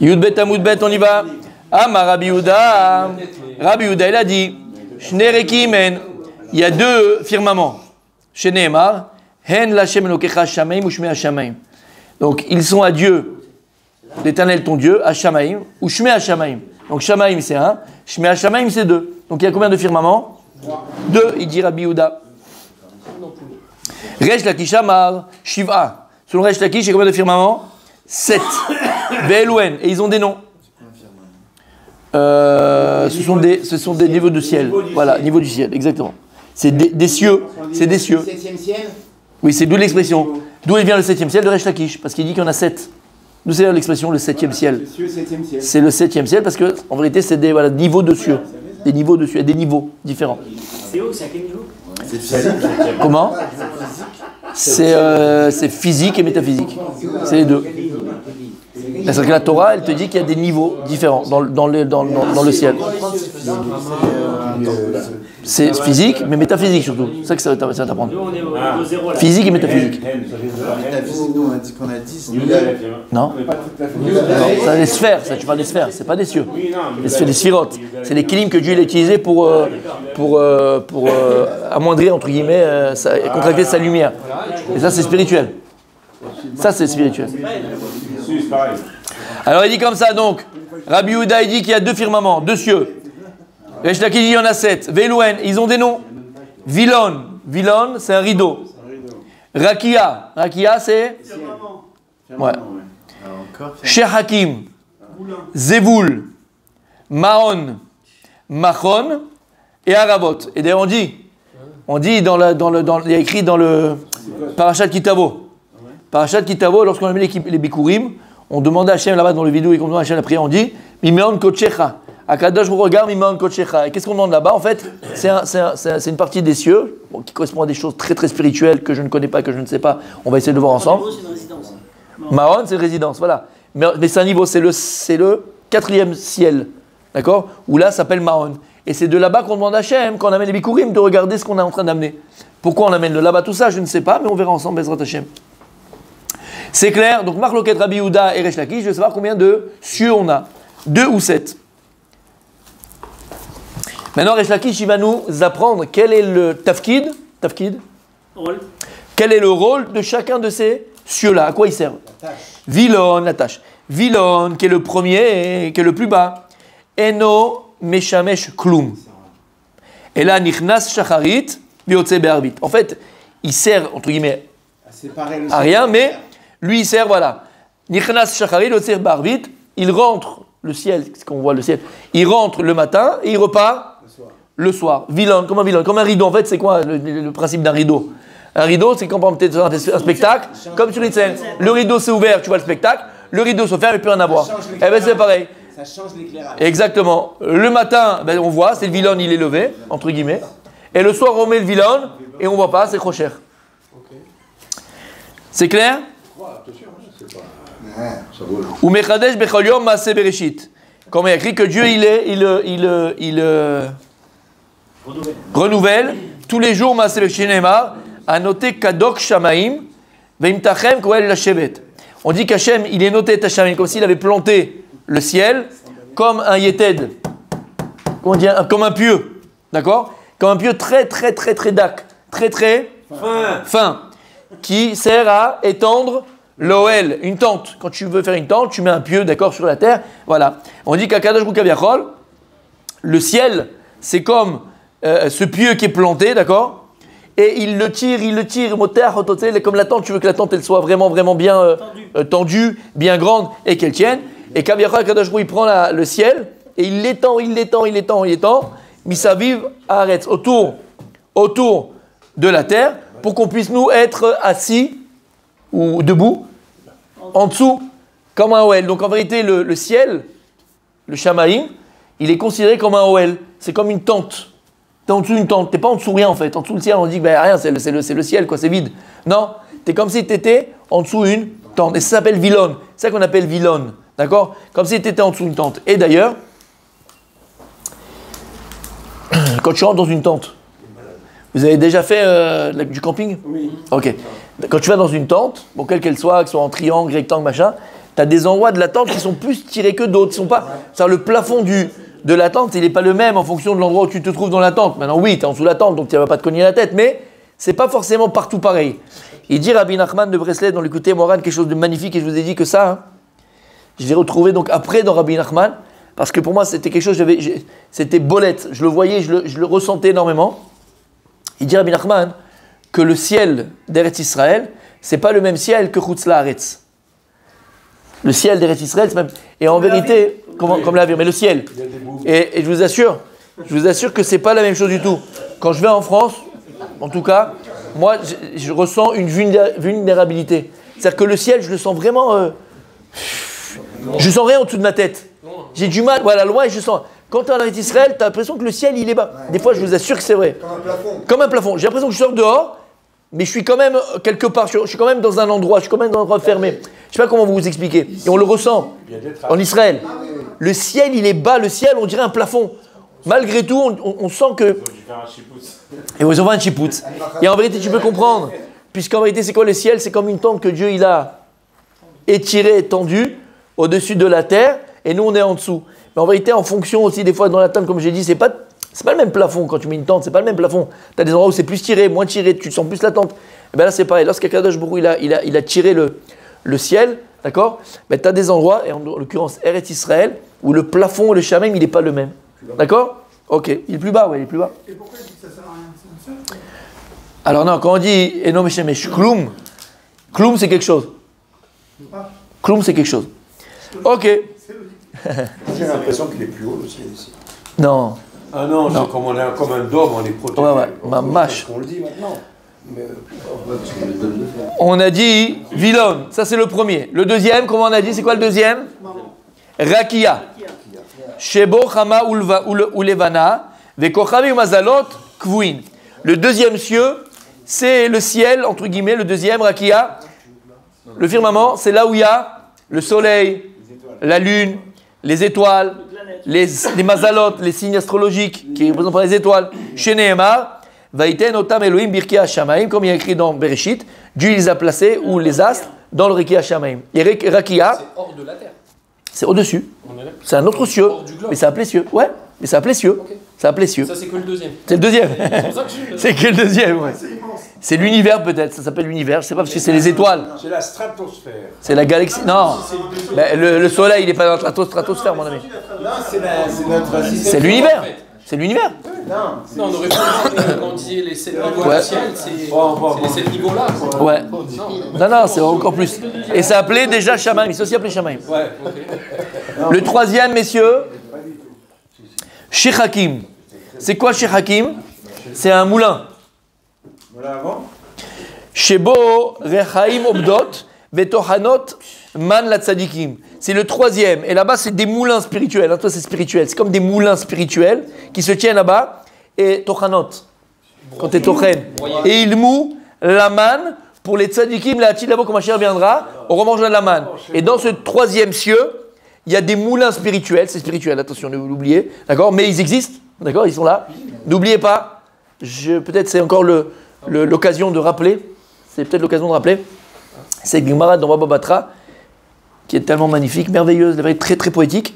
Yud Bet Amud Bet, on y va. Amar Rabbi Yehuda. Rabbi Yehuda, il a dit Shne Rekimen. Il y a deux firmaments. Chez Nehemar. Hen Lashem Elokecha Shamaim ou Shmei Shamaim. Donc, ils sont à Dieu, l'Éternel ton Dieu, à Shamaim ou Shmei Shamaim. Donc, Shamaim c'est un, Shmei Shamaim c'est deux. Donc, il y a combien de firmaments? Deux, il dit Rabbi Yehuda. Resh Lakish Amar Shiva. Selon Resh Lakish, il y a combien de firmaments? 7. Ve'elouen. Et ils ont des noms. Ce sont des niveaux de ciel. Voilà, niveau du ciel, exactement. C'est des cieux. C'est des cieux. Le 7e ciel. Oui, c'est d'où l'expression. D'où il vient le 7e ciel de Resh Lakish? Parce qu'il dit qu'il y en a 7. D'où c'est l'expression le 7e ciel? C'est le 7e ciel parce que en vérité c'est des niveaux de cieux. Des niveaux de cieux, des niveaux différents. C'est où? C'est à quel niveau? Comment? C'est physique et métaphysique. C'est les deux. Parce que la Torah, elle te dit qu'il y a des niveaux différents dans le ciel. C'est physique, mais métaphysique surtout. C'est ça que ça va t'apprendre. Physique et métaphysique. Métaphysique, nous on a dit qu'on a 10. Non. C'est des sphères, ça, tu parles des sphères, c'est pas des cieux. Des sphirotes. C'est les kilim que Dieu a utilisés pour amoindrir, entre guillemets, contracter sa lumière. Et ça, c'est spirituel. Ça, c'est spirituel. Alors, il dit comme ça, donc, Rabbi Yehuda, il dit qu'il y a deux firmaments, deux cieux. Resh Lakish dit il y en a 7. Ve'elouen, ils ont des noms. Vilon, Vilon, c'est un rideau. Rakia, Rakia, c'est ouais. Shehakim, Zevul, Maon, Machon et Arabot. Et d'ailleurs, on dit il y a écrit dans le Parashat Kitavo. Parashat Kitavo, lorsqu'on a mis les Bikurim, on demandait à Hachem là-bas dans le vidéo et qu'on demande à Hachem la prière, on dit Mimeon Kochecha. Akadosh vous regarde Mimeon Kochecha. Et qu'est-ce qu'on demande là-bas? En fait, c'est une partie des cieux qui correspond à des choses très très spirituelles que je ne connais pas, que je ne sais pas. On va essayer de voir ensemble. C'est une résidence. Maon, c'est une résidence, voilà. Mais c'est un niveau, c'est le 4e ciel, d'accord? Où là, ça s'appelle Maon. Et c'est de là-bas qu'on demande à Hachem, quand on amène les Bikurim, de regarder ce qu'on est en train d'amener. Pourquoi on amène de là-bas tout ça, je ne sais pas, mais on verra ensemble, Bezrat Hachem. C'est clair, donc Marloket Rabbi Yehuda et Resh Lakish, je veux savoir combien de cieux on a. 2 ou 7. Maintenant, Resh Lakish, il va nous apprendre quel est le tafkid. Rôle. Quel est le rôle de chacun de ces cieux-là, à quoi ils servent? Vilon, la tâche. Vilon, qui est le premier et qui est le plus bas. Eno meshamesh klum. Et là, nichnas shacharit, viotse be'arbit. En fait, il sert, entre guillemets, à rien, mais lui, il sert, voilà. Nichnas shacharit, viotse be'arbit. Il rentre, le ciel, c'est ce qu'on voit le ciel, il rentre le matin et il repart le soir. Vilon, comme un rideau. En fait, c'est quoi le principe d'un rideau? Un rideau, c'est quand tu es un spectacle, comme sur une scène. Le rideau s'est ouvert, tu vois le spectacle. Le rideau se ferme et plus rien à voir. Eh bien, c'est pareil. Ça change l'éclairage. Exactement. Le matin, ben, on voit, c'est le vilon, il est levé, entre guillemets. Et le soir, on met le vilon et on ne voit pas, c'est trop cher. C'est clair? Ou mechadesh bechol yom maaseh bereshit. Comme il y a écrit que Dieu, il renouvelle tous les jours maaseh bereshit neemar. A noté Kadok Shamaim, Veimtachem Koel Lashevet. On dit qu'Hachem, il est noté Tachamim, comme s'il avait planté le ciel comme un yéted. Comment dire? Comme un pieu. D'accord? Comme un pieu très dac. Très fin. Qui sert à étendre l'Oel, une tente. Quand tu veux faire une tente, tu mets un pieu, d'accord, sur la terre. Voilà. On dit qu'à Kadosh Kaviachol, le ciel, c'est comme ce pieu qui est planté, d'accord? Et il le tire, comme la tente, tu veux que la tente elle soit vraiment bien tendue, bien grande et qu'elle tienne. Et Kaviachol, Kadosh il prend le ciel et il l'étend. Misaviv Haaretz, autour de la terre, pour qu'on puisse nous être assis ou debout, en dessous, comme un Oel. Donc en vérité, le ciel, le Shamaïm, il est considéré comme un Oel. C'est comme une tente. T'es en dessous d'une tente, t'es pas en dessous rien en fait. En dessous du ciel, on dit que rien, c'est le ciel, quoi, c'est vide. Non, t'es comme si t'étais en dessous d'une tente. Et ça s'appelle Vilon. C'est ça qu'on appelle Vilon. D'accord? Comme si t'étais en dessous d'une tente. Et d'ailleurs, quand tu rentres dans une tente, vous avez déjà fait du camping? Oui. Ok. Quand tu vas dans une tente, bon, quelle qu'elle soit en triangle, rectangle, machin, tu as des endroits de la tente qui sont plus tirés que d'autres. Le plafond de la tente, il n'est pas le même en fonction de l'endroit où tu te trouves dans la tente. Maintenant, oui, tu es en dessous de la tente, donc tu ne vas pas te cogner la tête, mais c'est pas forcément partout pareil. Il dit Rabbi Nachman de Breslev dans l'écouté Moran quelque chose de magnifique, et je vous ai dit que ça, je l'ai retrouvé donc après dans Rabbi Nachman, parce que pour moi c'était quelque chose, c'était bolette, je le voyais, je le ressentais énormément. Il dit Rabbi Nachman que le ciel d'Eretz Israël, c'est pas le même ciel que Chutz La'aretz. Le ciel d'Eretz Israël, c'est même. Et en vérité, comme l'avion, mais le ciel. Et je vous assure que c'est pas la même chose du tout. Quand je vais en France, en tout cas, moi, je ressens une vulnérabilité. C'est-à-dire que le ciel, je le sens vraiment. Je sens rien en dessous de ma tête. J'ai du mal, voilà, loin, et je sens. Quand tu es en Eretz Israël, tu as l'impression que le ciel, il est bas. Des fois, je vous assure que c'est vrai. Comme un plafond. Comme un plafond. J'ai l'impression que je sors dehors, mais je suis quand même quelque part. Je suis quand même dans un endroit, je suis quand même dans un endroit fermé. Je ne sais pas comment vous expliquer. Et on le ressent en Israël. Le ciel, il est bas. Le ciel, on dirait un plafond. Malgré tout, on sent que. Et ils ont fait un chipout. Et en vérité, tu peux comprendre. Puisqu'en vérité, c'est quoi le ciel? C'est comme une tente que Dieu il a étirée, étendue au-dessus de la terre. Et nous, on est en dessous. Mais en vérité, en fonction aussi, des fois, dans la tente, comme j'ai dit, c'est pas le même plafond quand tu mets une tente, c'est pas le même plafond. Tu as des endroits où c'est plus tiré, moins tiré, tu sens plus la tente. Et bien là, c'est pareil. Lorsqu'Akadosh Baruch Hu, il a tiré le ciel, d'accord, ben, tu as des endroits, et en l'occurrence Eretz Israël, où le plafond, le shamem, il n'est pas le même. D'accord? Ok. Il est plus bas, oui, il est plus bas. Et pourquoi il dit que ça sert à rien? C'est une seule? Alors non, quand on dit Enom Shemesh, Kloum, c'est quelque chose. Kloum, c'est quelque chose. Ok. J'ai l'impression qu'il est plus haut le ciel ici. Non. Ah non, c'est comme un dôme, on est protégé. Ouais, ma mâche. On le dit maintenant. Mais, on a dit Vilon, ça c'est le premier. Le deuxième, comment on a dit, c'est quoi le deuxième? Rakia. Shebo Chama Ulevana, Vekochavi Mazalot Kvuin. Le deuxième cieux, c'est le ciel, entre guillemets, le deuxième, Rakia. Le firmament, c'est là où il y a le soleil, la lune, les étoiles, les mazalot, les signes astrologiques qui représentent par les étoiles. Chez Nehemar, Vaïten Otam Elohim Birki Hashamaim, comme il y a écrit dans Bereshit, Dieu les a placés, ou les astres, dans le Riki Hashamaim. Et Rakia, C'est hors de la terre. c'est au-dessus. C'est un autre cieux, mais c'est appelé cieux. Ouais, mais c'est appelé cieux. Okay. C'est appelé cieux. Ça, c'est que le deuxième. C'est le deuxième. C'est pour ça que C'est que le deuxième, ouais. C'est l'univers peut-être, ça s'appelle l'univers, je sais pas parce que c'est les étoiles. c'est la stratosphère. C'est la galaxie. Non, ben, le soleil il n'est pas dans la stratosphère mon ami. Non, c'est notre système. C'est l'univers. C'est l'univers. Non, Non, on aurait pu quand on disait les 7 niveaux Ouais. du ciel, c'est les 7 niveaux-là. quoi. Ouais. Non. Non, c'est encore plus. Et c'est appelé déjà Shamaim, c'est aussi appelé Shamaim. Ouais, ok. Le troisième, messieurs, Sheikh Hakim. C'est quoi Sheikh Hakim? C'est un moulin. Voilà avant. Shebo Rechaim Obdot Vetochanot Man la Tzadikim. C'est le troisième. Et là-bas, c'est des moulins spirituels. Hein, toi, c'est spirituel. C'est comme des moulins spirituels qui se tiennent là-bas. Et Tochanot, quand t'es Tochen. Et il mou la manne pour les Tzadikim, la Hatid là-bas, quand Mashiach viendra, on remange la manne. Et dans ce troisième cieux, il y a des moulins spirituels. C'est spirituel, attention, ne l'oubliez. D'accord? Mais ils existent. D'accord? Ils sont là. N'oubliez pas. Peut-être c'est encore l'occasion de rappeler. C'est peut-être l'occasion de rappeler. C'est Gemara dans Baba Batra, qui est tellement magnifique, merveilleuse, très très poétique,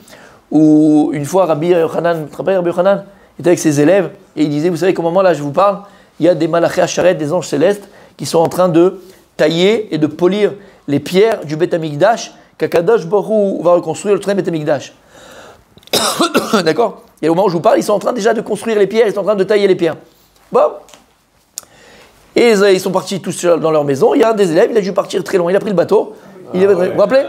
où une fois Rabbi Yochanan, Rabbi Yochanan était avec ses élèves, et il disait, vous savez qu'au moment là je vous parle, il y a des malachés Asharet, des anges célestes, qui sont en train de tailler et de polir les pierres du Beth Amikdash, qu'Akadosh Baruch Hu va reconstruire le très Beth Amikdash. D'accord? Et au moment où je vous parle, ils sont en train déjà de construire les pierres, ils sont en train de tailler les pierres. Bon. Et ils sont partis tous seuls dans leur maison. Il y a un des élèves, il a dû partir très loin. Il a pris le bateau. Vous vous rappelez?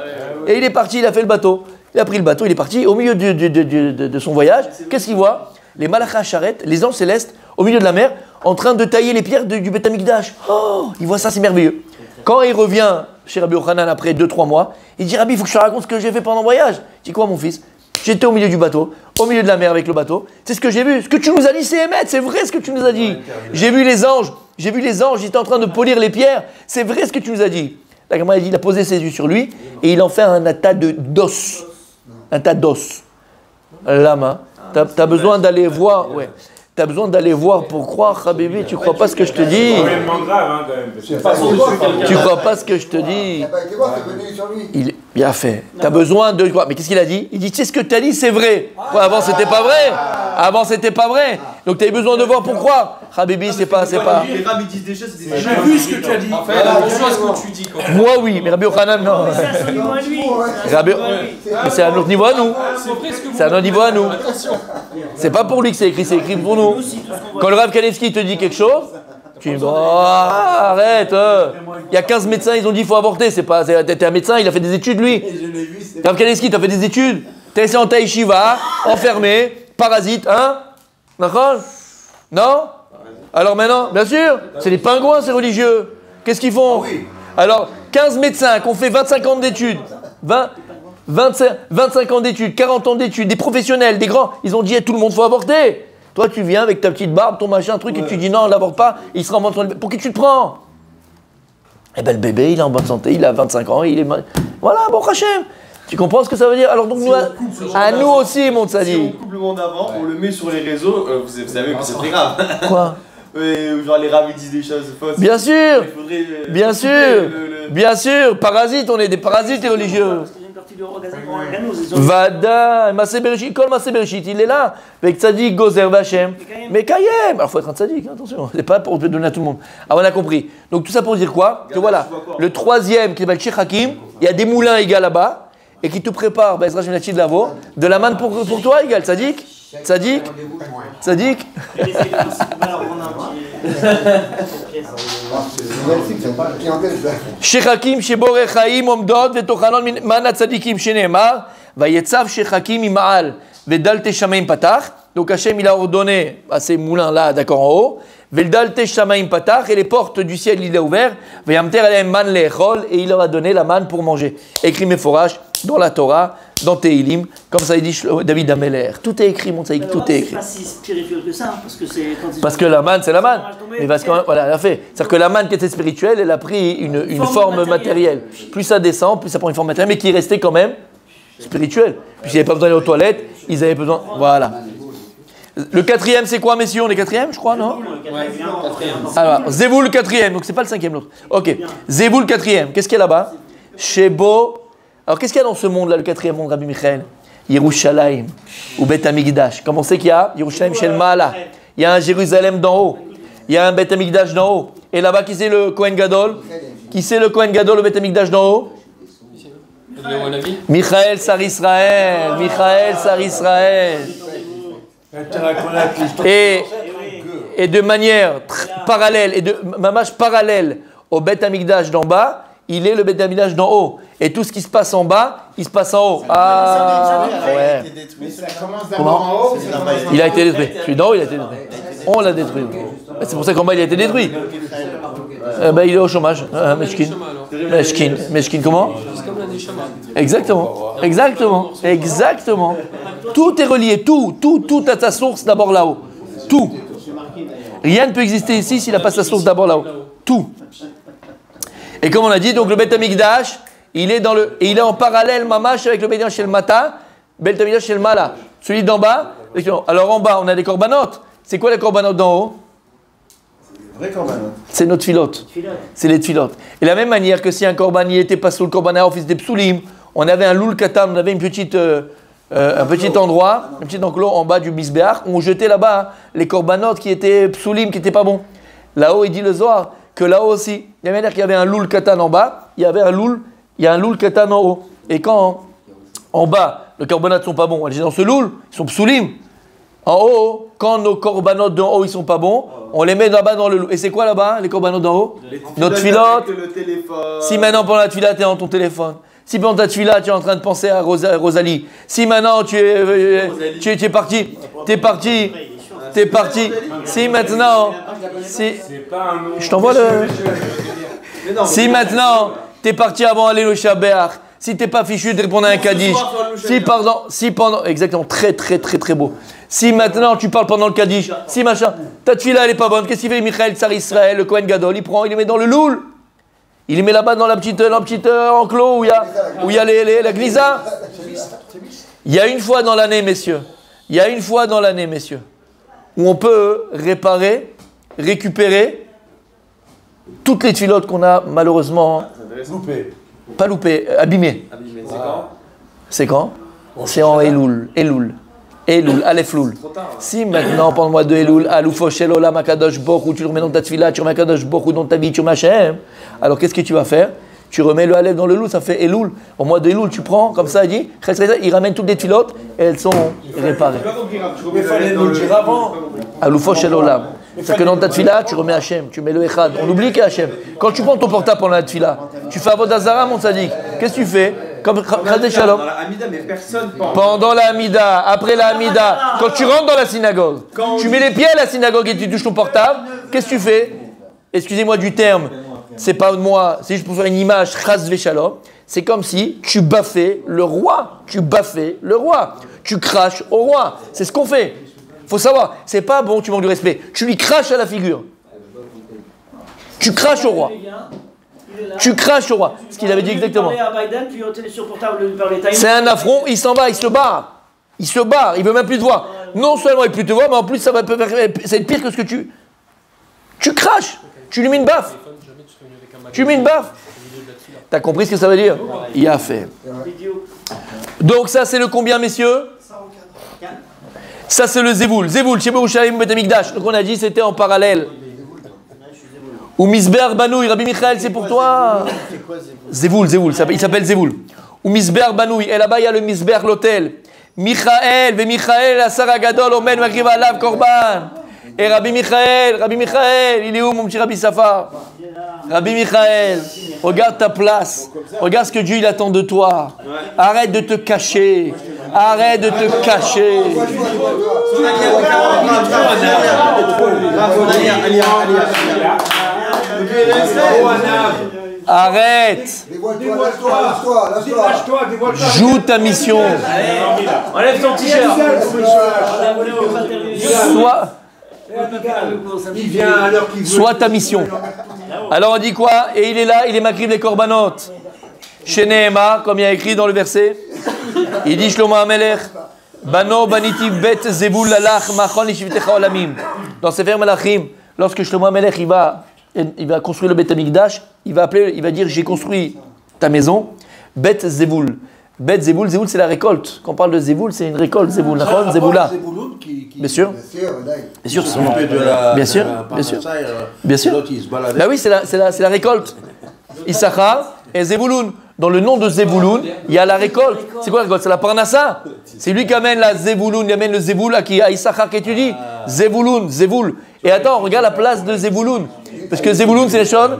Et il est parti, il a fait le bateau. Il a pris le bateau, il est parti. Au milieu de son voyage, qu'est-ce qu'il voit? Les malachas Asharet, les anges célestes, au milieu de la mer, en train de tailler les pierres du Beth Amikdash. Oh, il voit ça, c'est merveilleux. Quand il revient chez Rabbi Yochanan après 2-3 mois, il dit, Rabbi, il faut que je te raconte ce que j'ai fait pendant le voyage. Je dis, quoi, mon fils? J'étais au milieu du bateau, au milieu de la mer avec le bateau. C'est ce que j'ai vu. Ce que tu nous as dit, c'est Emet, c'est vrai ce que tu nous as dit. J'ai vu les anges, ils étaient en train de polir les pierres. C'est vrai ce que tu nous as dit. La Gemara dit, il a posé ses yeux sur lui et il en fait un tas d'os. Un tas d'os. Lama. T'as besoin d'aller voir. Ouais. T'as besoin d'aller voir pour croire, Habibi, tu crois pas ce que je te dis. Tu crois pas ce que je te dis. Il a fait. T'as besoin de quoi? Mais qu'est-ce qu'il a dit? Il dit, tu sais ce que t'as dit, c'est vrai. Ouais, avant, c'était pas vrai. Avant, c'était pas vrai. Donc, t'avais besoin de voir pour croire. Habibi, c'est pas. Les rabbis disent des choses, J'ai vu ce que tu as dit. En fait, attention à ce que tu dis. Quand même. Moi, oui, mais Rabbi Yochanan, non. C'est à son niveau à lui. Mais c'est à notre niveau à nous. C'est à notre niveau à nous. Attention. C'est pas pour lui que c'est écrit pour nous. Quand le Rav Kanevski te dit quelque chose, tu dis, arrête. Il y a 15 médecins, ils ont dit qu'il faut avorter. T'es un médecin, il a fait des études, lui. Rav Kanevski, t'as fait des études. T'es resté en taïchiva, enfermé, parasite, hein? D'accord? Non? Alors maintenant, bien sûr, c'est des pingouins, ces religieux. Qu'est-ce qu'ils font? Alors, 15 médecins qui ont fait 25 ans d'études, 25 ans d'études, 40 ans d'études, des professionnels, des grands, ils ont dit à tout le monde, faut avorter. Toi, tu viens avec ta petite barbe, ton machin, truc, et tu dis non, on l'avorte pas, il sera en bonne santé. Pour qui tu te prends? Eh ben, le bébé, il est en bonne santé, il a 25 ans, il est... Voilà, bon, Hachem. Tu comprends ce que ça veut dire? Alors donc, nous, à nous aussi, mon tzadi. Si on coupe le monde avant, on le met sur les réseaux, vous savez que c'est très grave. Quoi? Genre les rabbis disent des choses fausses. Bien sûr, Il faudrait, bien sûr, bien sûr, parasites, on est des parasites les religieux. Vada, Maaseh Bereshit, Kol Maaseh Bereshit, il est là, avec Tzadik, Gozer, Vachem, mais Kayem. Alors il faut être un Tzadik, attention, c'est pas pour donner à tout le monde. Ah, on a compris. Donc tout ça pour dire quoi? Que voilà, le troisième qui s'appelle Sheikh Hakim, il y a des moulins égales là-bas, et qui te prépare, de la manne pour toi, égal, Tzadik. Tzadik. Tzadik. שחקים שבורא חיים עומדות ותוכנות מן הצדיקים שנאמר ויצב שחקים ממעל ודלתי שמיים פתח. Donc Hachem il a ordonné à ces moulins là d'accord en haut ודלתי שמיים פתח et les portes du ciel il a ouvert וימטר עליהם מן לאכול et il leur a donné la manne pour manger. Écrit Meforash dans la Torah, dans Tehilim, comme ça il dit David Ameler. Tout est écrit, mon Tzaïk, tout est écrit. C'est pas si spirituel que ça, parce que c'est quand parce que la manne, c'est la manne. Mais parce que, voilà, elle a fait. C'est-à-dire que la manne qui était spirituelle, elle a pris une forme matérielle. Plus ça descend, plus ça prend une forme matérielle, mais qui restait quand même spirituelle. Puisqu'ils n'avaient pas besoin d'aller aux toilettes, ils avaient besoin. Voilà. Le quatrième, c'est quoi, messieurs? On est quatrième, je crois, non? Alors, Zévou le quatrième, donc c'est pas le cinquième, l'autre. Ok. Zévou le quatrième, qu'est-ce qu'il y a là-bas? Shebo. Alors, qu'est-ce qu'il y a dans ce monde-là, le quatrième monde, Rabbi Michael? Yerushalayim, ou Bet Amigdash. Comment on sait qu'il y a Yerushalayim Shel Maala? Il y a un Jérusalem d'en haut. Il y a un Bet Amigdash d'en haut. Et là-bas, qui c'est le Kohen Gadol? Qui c'est le Kohen Gadol, le Bet Amigdash d'en haut? Michael Sar Israël. Michael Sar Israël. Et de manière parallèle, et de mamash parallèle au Bet Amigdash d'en bas, il est le Bet Amigdash d'en haut. Et tout ce qui se passe en bas, il se passe en haut. Ah, ouais. Comment? Il a été détruit. Celui d'en haut, il a été détruit. On l'a détruit. C'est pour ça qu'en bas, il a été détruit. Il est au chômage. Meshkin. Meshkin, comment? Exactement. Exactement. Exactement. Tout est relié. Tout a sa source d'abord là-haut. Tout. Rien ne peut exister ici s'il n'a pas sa source d'abord là-haut. Tout. Et comme on a dit, donc le Bet Amigdash, il est en parallèle mamash avec le Bet Amigdash Shel Mata, Bet Amigdash Shel Mala. Celui d'en bas, alors en bas on a des corbanotes. C'est quoi les corbanotes d'en haut? C'est nos tfilotes. C'est les tfilotes. Et de la même manière que si un korban n'était pas sous le korban office des psulim, on avait un loul katan, on avait un petit endroit, un petit enclos en bas du misbéach, où on jetait là-bas les corbanotes qui étaient psulim, qui n'étaient pas bons. Là-haut, il dit le Zohar que là-haut aussi, il y avait qu'il y avait un loul katan en bas, il y a un loul katan en haut. Et quand en bas, les corbanotes ne sont pas bons, on les dit dans ce loul, ils sont psulim. En haut, quand nos corbanotes d'en haut ils sont pas bons, on les met là-bas dans le loup. Et c'est quoi là-bas, les corbanotes d'en haut? Notre filote. Si maintenant pendant la tefila tu es dans ton téléphone, si pendant ta tefila tu es en train de penser à Rosalie, si maintenant tu es parti, si maintenant, je t'envoie le. Si maintenant tu es parti avant d'aller au Shabbat, si t'es pas fichu de répondre à un Kaddish, si pendant, exactement, très beau. Si maintenant tu parles pendant le Kaddish, si machin, ta tefila elle est pas bonne, qu'est-ce qu'il fait Michael Sar Israël, le Kohen Gadol, il les met dans le loul, il les met là-bas dans la petite enclos où il y a la glisa. Il y a une fois dans l'année, messieurs. où on peut réparer, récupérer toutes les tfilotes qu'on a malheureusement Loupé. pas loupées, abîmées. C'est quand? C'est en Elul. Elul, Aleph Loul. Si maintenant, pendant le mois de Elul, Aloufo Shel Olam Akadosh Borou, tu le remets dans ta tfila, tu remets Akadosh Borou dans ta vie, tu remets Hashem, alors qu'est-ce que tu vas faire? Tu remets le Aleph dans le Loul, ça fait Elul. Au mois de Elul, tu prends, comme ça, il dit, il ramène toutes les tfilotes et elles sont réparées. Il fallait nous le dire avant. Aloufo Shel Olam. C'est que dans ta tfila, tu remets Hashem, tu mets le Echad. On oublie qu'il y a Hashem. Quand tu prends ton portable pendant la tfila, tu fais Avodazara, mon sadique. Qu'est-ce que tu fais? Comme Chadé Shalom. Pendant la Hamida, après la Hamida, quand tu rentres dans la synagogue, tu mets les pieds à la synagogue et tu touches ton portable, qu'est-ce que tu fais? Excusez-moi du terme, c'est pas moi, c'est juste pour faire une image, Chaz Shalom. C'est comme si tu baffais le roi. Tu baffais le roi. Tu craches au roi. C'est ce qu'on fait. Faut savoir, c'est pas bon, tu manques de respect. Tu lui craches à la figure. Tu craches au roi. Tu craches au roi. Ce qu'il avait dit exactement. C'est un affront, il s'en va, il se barre. Il se barre, il veut même plus te voir. Non seulement il veut plus te voir, mais en plus ça va c'est pire que ce que tu craches. Tu lui mets une baffe. Tu lui mets une baffe. T'as compris ce que ça veut dire? Il a fait. Donc ça c'est le combien, messieurs? Ça c'est le Zévoul. Zévoul, chez Yerushalayim Bet Hamikdash. Donc on a dit c'était en parallèle. Ou Misber Banouy, Rabbi Michael, c'est pour toi. Zévoul, il s'appelle Zévoul. Ou Misber Banouy, et là-bas il y a le Misber, l'hôtel. Michael, ve Michael, Asar Agadol, Omen, Makriva Alav, Korban. Et Rabbi Michael, il est où mon petit Rabbi Safar? Rabbi Michael, regarde ta place. Regarde ce que Dieu il attend de toi. Arrête de te cacher. Arrête de te cacher. Arrête. Joue ta mission. Enlève ton t-shirt. Soit ta mission. Alors on dit quoi? Et il est là, il est makriv les korbanot. Chez Nehemar, comme il y a écrit dans le verset, il dit Shlomo HaMelech, Bano baniti bet zebul lalach machon lishivtecha olamim. Dans Sefer Malachim, lorsque Shlomo HaMelech il va construire le Bet Hamikdash, il va dire j'ai construit ta maison, Bet Zeboul. Bet Zeboul, Zeboul c'est la récolte. Quand on parle de Zeboul, c'est une récolte, Zeboul. Zeboula. Bien sûr. Bien sûr, c'est son nom. Bien sûr. Bah oui, c'est la récolte. Issachar et Zebouloun. Dans le nom de Zebouloun, il y a la récolte. C'est quoi la récolte? C'est la Parnassa. C'est lui qui amène la Zebouloun, il amène le Zeboul à Issachar qui étudie. Zebouloun, Zeboul. Et attends, regarde la place de Zebouloun. Parce que Zebouloun, c'est les choses.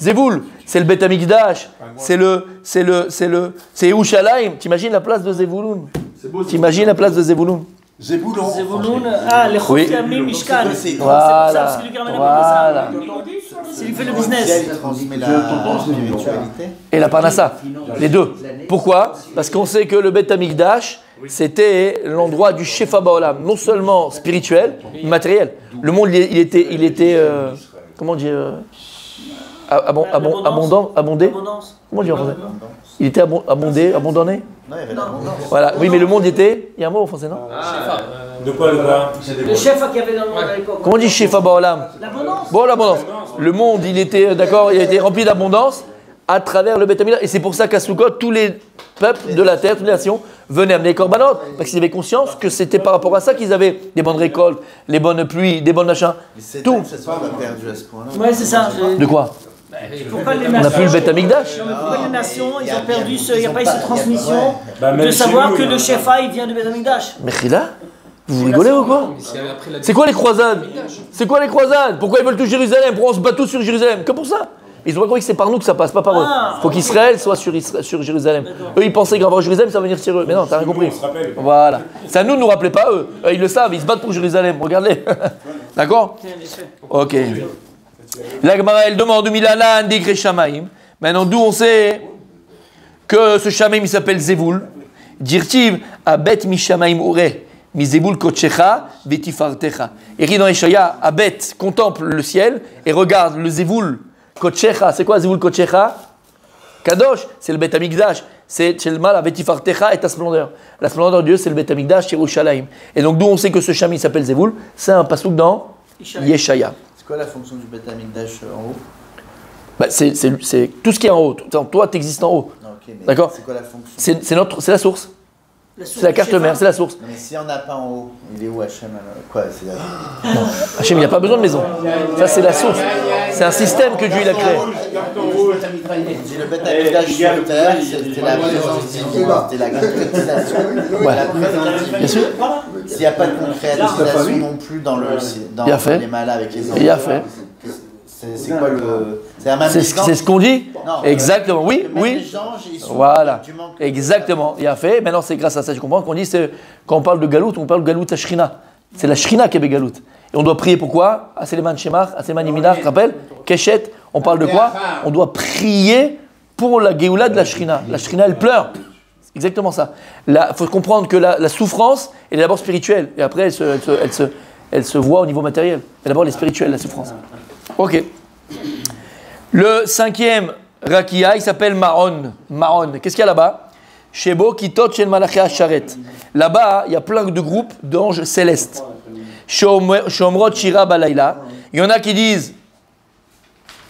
Zeboul, c'est le Bet Hamikdash. C'est Yerushalayim. T'imagines la place de Zebouloun? T'imagines la place de Zebouloun? Zeboulon. Les Chotamim Mishkan. Voilà. C'est lui qui fait le business. Et la Parnassa, les deux. Pourquoi? Parce qu'on sait que le Bet Hamikdash, c'était l'endroit du Shefa Ba'olam, non seulement spirituel, matériel. Le monde, il était comment dire, abondé. Comment dire en français? Il était abondé, abandonné. Voilà. Oui, mais le monde était. Il y a un mot en français, non? De quoi? Le chef qu'il y avait dans le monde à l'époque. Comment on dit Shefa Ba'olam? L'abondance. Bon, l'abondance. Le monde, il était, d'accord, il était rempli d'abondance à travers le Bet Hamikdash. Et c'est pour ça qu'à Sukkot, tous les peuples de la terre, toutes les nations, venaient amener les korbanot. Parce qu'ils avaient conscience que c'était par rapport à ça qu'ils avaient des bonnes récoltes, les bonnes pluies, des bonnes machins. Tout. Ouais, c'est ça. De quoi? Pourquoi les On n'a nations, plus le Bet Hamikdash. pourquoi les nations, ils ont perdu il n'y a pas eu cette transmission de savoir que le Shefa, il vient du Bet Hamikdash. Mais Khila, vous rigolez ou quoi? C'est quoi les croisades? C'est quoi les croisades? Pourquoi ils veulent tout Jérusalem? Pourquoi on se bat tous sur Jérusalem? Que pour ça? Ils ont pas compris que c'est par nous que ça passe, pas par eux. Il faut qu'Israël soit sur Jérusalem. Eux, ils pensaient qu'avoir Jérusalem, ça va venir sur eux. Mais non, t'as rien compris. Voilà. C'est à nous de nous rappeler, pas eux. Ils le savent, ils se battent pour Jérusalem. Regardez. D'accord? Ok. La Gemara, elle demande Milala Andigre Shamaim. Maintenant, d'où on sait que ce Shamaim, il s'appelle Zévoul. Dirtiv Abet Mishamaim Ure. Mizeboul Kotchecha Vetifartecha. Écrit dans Eshaya, Abet contemple le ciel et regarde le Zévoul Kotchecha. C'est quoi Zévoul Kotchecha? Kadosh, c'est le Bet Hamikdash. c'est Chelmal Avetifartecha et ta splendeur. La splendeur de Dieu, c'est le Beth Amikdash, Yerushalayim. Et donc, d'où on sait que ce Shami s'appelle Zévoul, c'est un pasouk dans Yeshaya. C'est quoi la fonction du Beth Amikdash en haut? Bah, c'est tout ce qui est en haut. Toi, tu existes en haut. Non, okay, d'accord? C'est quoi la fonction? C'est la source. C'est la carte mère, c'est la source. Mais s'il n'y en a pas en haut, il est où Hachem? Quoi? Hachem, il n'a pas besoin de maison. Ça, c'est la source. C'est un système que Dieu il a créé. Le Beth Amikdash sur terre, c'était la présence divine, c'était la concrétisation. Ouais. La présence divine. Bien sûr. S'il n'y a pas de concrétisation non plus dans les malades avec les enfants. Il a fait. C'est quoi le... C'est ce qu'on dit. Non, exactement, oui, oui. Les anges, ils sont voilà, exactement. Il a fait. Maintenant, c'est grâce à ça que je comprends qu'on dit, quand on parle de Galout, on parle de Galout à Shrina. C'est la Shrina qui est Galout. Et on doit prier pourquoi? Aseleman Shemar, Aseleman Yiminar, tu te rappelles? Keshet, on parle de quoi? On doit prier pour la Géoula de la Shrina. La Shrina, elle pleure. C'est exactement ça. Il faut comprendre que la souffrance, elle est d'abord spirituelle. Et après, elle se voit au niveau matériel. Et d'abord, elle est spirituelle, la souffrance. Ok. Le 5e Rakia, il s'appelle Maron. Maron. Qu'est-ce qu'il y a là-bas? Shebo Kitot Shel Malachi Asharet. Là-bas, il y a plein de groupes d'anges célestes. Shomrot Shira Balayla. Il y en a qui disent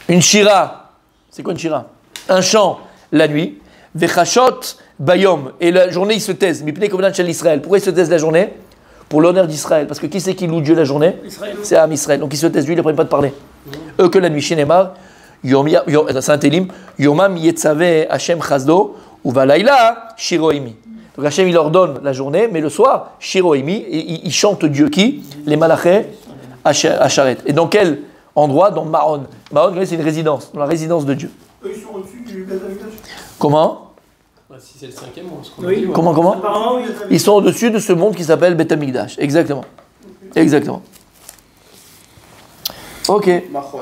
une Shira. C'est quoi une Shira? Un chant la nuit. Vechashot Bayom. Et la journée, ils se taisent. Mipnei Kovenant Shel Israël. Pourquoi ils se taisent la journée? Pour l'honneur d'Israël. Parce que qui c'est qui loue Dieu la journée? C'est Am Israël. Donc ils se taisent, lui, ils ne prennent pas de parler. Eux que la nuit. Shinemar. C'est un télim. Yomam Yetzave Hashem Chazdo. Ou Valayla Shiroimi. Donc Hashem, il leur donne la journée, mais le soir, Shiroimi, et ils chantent Dieu qui? Les Malachés Asharet. Et dans quel endroit? Dans Maron. Maron, c'est une résidence, dans la résidence de Dieu. Eux, ils sont au-dessus du Beth Amikdash. Comment? Si c'est le 5e, ce qu'on Oui. a dit. Comment Apparemment, oui. Ils sont au-dessus de ce monde qui s'appelle Beth Amikdash. Exactement. Exactement. Ok. Mahon.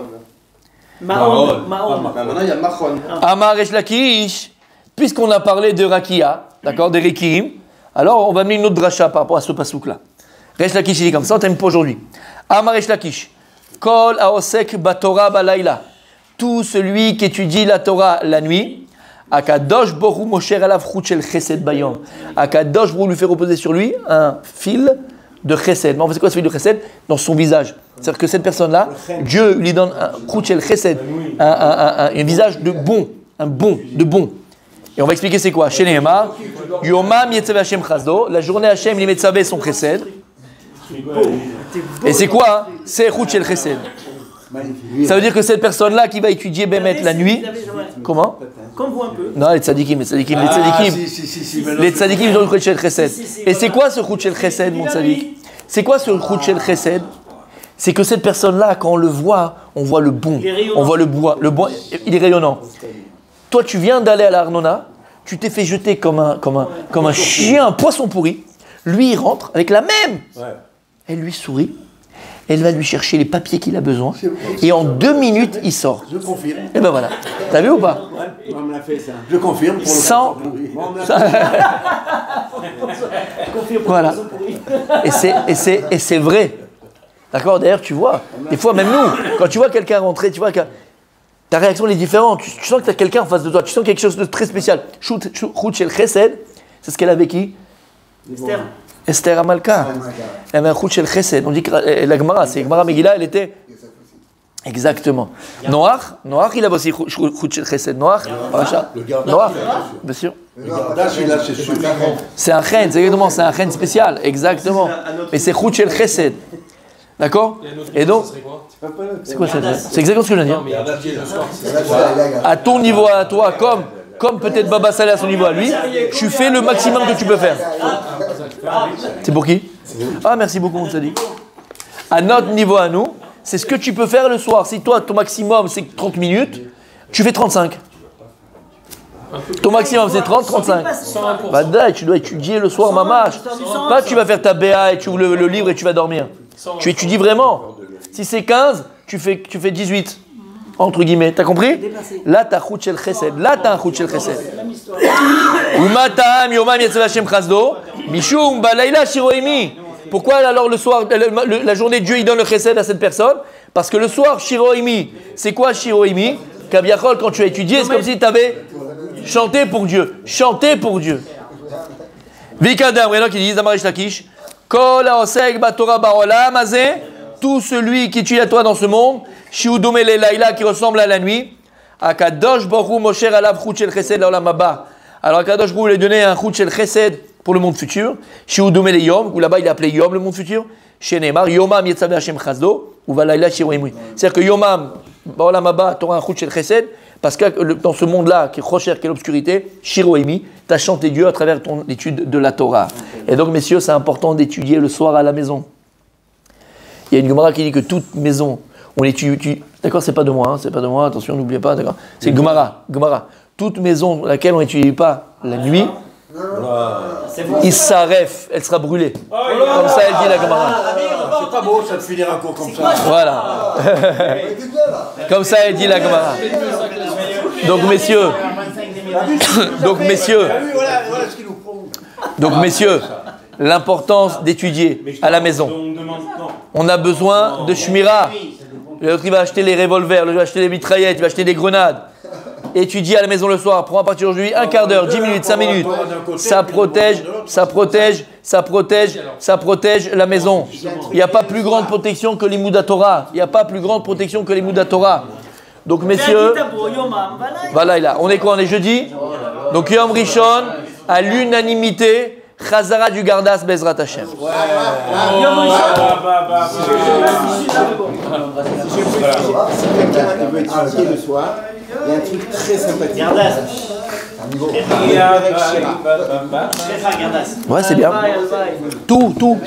Maintenant, il y a Mahon. Amar Resh Lakish, puisqu'on a parlé de Rakia, d'accord, des Rekiim, alors on va mettre une autre dracha par rapport à ce pasouk-là. Resh Lakish, il dit comme ça, on t'aime pas aujourd'hui. Amar Resh Lakish, Kol Aosek Batora Balayla, tout celui qui étudie la Torah la nuit, Akadosh Boru Mosher Alav Chel Chesed Bayom, Akadosh Boru lui fait reposer sur lui un fil de Chesed. Mais en fait, c'est quoi ce fil de Chesed? Dans son visage. C'est-à-dire que cette personne-là, Dieu lui donne un Chel Chesed, un visage de bon, de bon. Et on va expliquer c'est quoi. Chez Nehemar, Yomam Yetzav Hashem Chazdo, la journée Hashem Limetzavé son Chesed. Et c'est quoi? C'est Chel Chesed. Ça veut dire que cette personne-là qui va étudier Bémet la nuit, comment? Comme vous un peu. Non, les tzadikim. Les tzadikim, ils ont le Chel Chesed. Et c'est quoi ce Chel Chesed, mon tzadik? C'est quoi ce Chel Chesed? C'est que cette personne-là, quand on le voit, on voit le bon. On voit le bois. Le bois, il est rayonnant. Toi, tu viens d'aller à la Arnona, tu t'es fait jeter comme un chien, un poisson pourri. Lui, il rentre avec la même. Elle lui sourit. Elle va lui chercher les papiers qu'il a besoin. Et en 2 minutes, il sort. Je confirme. Et ben voilà. T'as vu ou pas? Ouais, on me l'a fait ça. Je confirme. Pour Sans. Voilà. Et c'est vrai. D'accord? D'ailleurs, tu vois, des fois, même nous, quand tu vois quelqu'un rentrer, tu vois que ta réaction elle est différente. Tu sens que tu as quelqu'un en face de toi. Tu sens quelque chose de très spécial. Chel Chesed, c'est ce qu'elle avait qui? Esther. Esther Amalka. Elle avait un Chel Chesed. On dit que la Gemara, c'est Gemara Megillah, elle était. Exactement. Noach, il avait aussi Chel Chesed. Noach, bien sûr. C'est un chen, c'est exactement, c'est un chen spécial, exactement. Mais c'est Chel Chesed. D'accord? Et donc, c'est quoi ça? C'est exactement ce que je viens de dire. À ton niveau, à toi, comme peut-être Baba Saleh à son niveau à lui, tu fais le maximum que tu peux faire. C'est pour qui? Ah, merci beaucoup, on te dit. À notre niveau à nous, c'est ce que tu peux faire le soir. Si toi, ton maximum, c'est 30 minutes, tu fais 35. Ton maximum, c'est 30, 35. Bah, tu dois étudier le soir, mamache. Pas tu vas faire ta BA et tu ouvres le livre et tu vas dormir. Tu étudies vraiment. Si c'est 15, tu fais 18. Entre guillemets. T'as compris? Là, t'as Chel Chesed. Là, t'as un Chel Chesed. Umatam Yomam Yetzav Hashem Chazdo. Mishum Balayla Shiroimi. Pourquoi alors le soir, la journée, Dieu il donne le Chesed à cette personne? Parce que le soir, Shiroimi. C'est quoi Shiroimi? Kabiachol, quand tu as étudié, c'est comme si tu avais Chantez pour Dieu. Chantez pour Dieu. Vikadam, il y en a qui disent, Damarish Lakish, Kol haosek batorah ba'olam hazeh, tout celui qui tue la Torah dans ce monde, Shiu domé le laïla, qui ressemble à la nuit, Akadosh Baruch Mosher alav chut shel chesed laolam haba. Alors Akadosh Baruch lui a donné un chut shel chesed pour le monde futur, Shiu domé le yom, où là-bas il a appelé yom le monde futur, Shenemar, Yomam Yetzavé Hashem Chazdo, ou Valaïla Shiroimui. C'est-à-dire que Yomam, baolam haba, tu auras un chut shel chesed, parce que dans ce monde-là, qui est Rocher, qui est l'obscurité, Shiroimi, tu as chanté Dieu à travers ton étude de la Torah. Et donc, messieurs, c'est important d'étudier le soir à la maison. Il y a une Gemara qui dit que toute maison, on étudie. D'accord, c'est pas de moi, c'est pas de moi, attention, n'oubliez pas, d'accord. C'est Gemara. Toute maison dans laquelle on n'étudie pas la nuit, Issaref, elle sera brûlée. Comme ça, elle dit la Gemara. C'est pas beau ça de finir un cours comme ça. Voilà. Comme ça, elle dit la Gemara. Donc messieurs, l'importance d'étudier à la maison. On a besoin de shmira. L'autre il va acheter les revolvers, l'autre il va acheter les mitraillettes, il va acheter des grenades. Étudier à la maison le soir, prends à partir d'aujourd'hui un quart d'heure, 10 minutes, 5 minutes. Ça protège la maison. Il n'y a pas plus grande protection que les Mouda Torah. Donc messieurs, voilà, on est quoi? On est jeudi. Donc Yom Rishon, à l'unanimité, Chazara du Gardas Bezrat Hashem. Yom Rishon. veut étudier le soir, il y a un truc très sympathique. Gardas. Ouais, c'est bien. Tout.